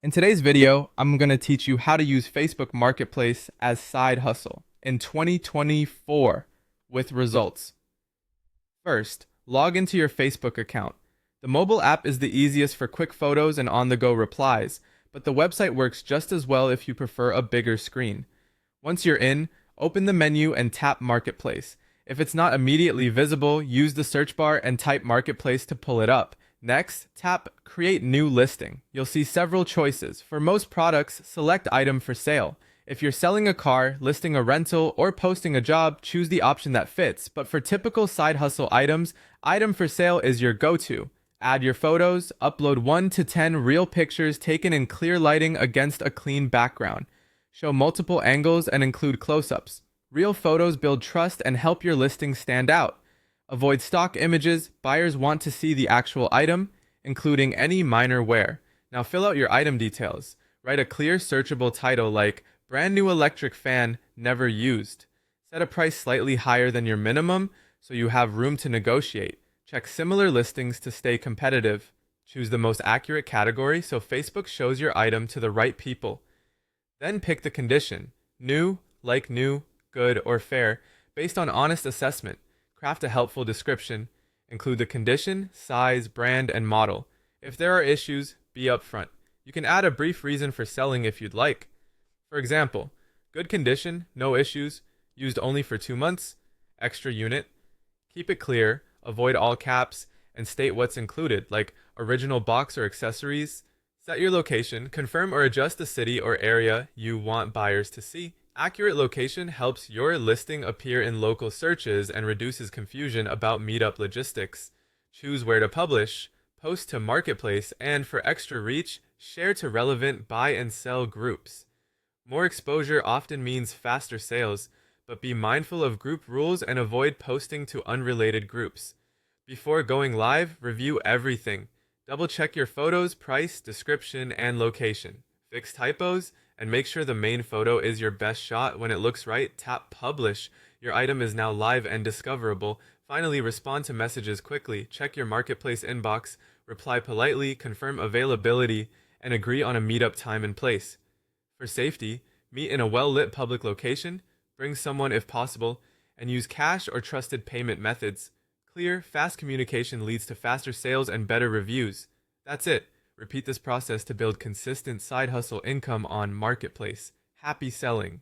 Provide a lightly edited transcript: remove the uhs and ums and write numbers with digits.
In today's video, I'm going to teach you how to use Facebook Marketplace as side hustle in 2024 with results. First, log into your Facebook account. The mobile app is the easiest for quick photos and on-the-go replies, but the website works just as well if you prefer a bigger screen. Once you're in, open the menu and tap Marketplace. If it's not immediately visible, use the search bar and type Marketplace to pull it up. Next, tap Create New Listing. You'll see several choices. For most products, select Item for Sale. If you're selling a car, listing a rental, or posting a job, choose the option that fits. But for typical side hustle items, Item for Sale is your go-to. Add your photos, upload 1 to 10 real pictures taken in clear lighting against a clean background. Show multiple angles and include close-ups. Real photos build trust and help your listing stand out. Avoid stock images. Buyers want to see the actual item, including any minor wear. Now fill out your item details. Write a clear, searchable title like Brand New Electric Fan, Never Used. Set a price slightly higher than your minimum so you have room to negotiate. Check similar listings to stay competitive. Choose the most accurate category so Facebook shows your item to the right people. Then pick the condition, new, like new, good, or fair, based on honest assessment. Craft a helpful description. Include the condition, size, brand, and model. If there are issues, be upfront. You can add a brief reason for selling if you'd like. For example, good condition, no issues, used only for 2 months, extra unit. Keep it clear, avoid all caps, and state what's included, like original box or accessories. Set your location, confirm or adjust the city or area you want buyers to see. Accurate location helps your listing appear in local searches and reduces confusion about meetup logistics. Choose where to publish, post to Marketplace, and for extra reach, share to relevant buy and sell groups. More exposure often means faster sales, but be mindful of group rules and avoid posting to unrelated groups. Before going live, review everything. Double check your photos, price, description, and location. Fix typos, and make sure the main photo is your best shot. When it looks right, tap Publish. Your item is now live and discoverable. Finally, respond to messages quickly. Check your Marketplace inbox, reply politely, confirm availability, and agree on a meetup time and place. For safety, meet in a well-lit public location, bring someone if possible, and use cash or trusted payment methods. Clear, fast communication leads to faster sales and better reviews. That's it. Repeat this process to build consistent side hustle income on Marketplace. Happy selling!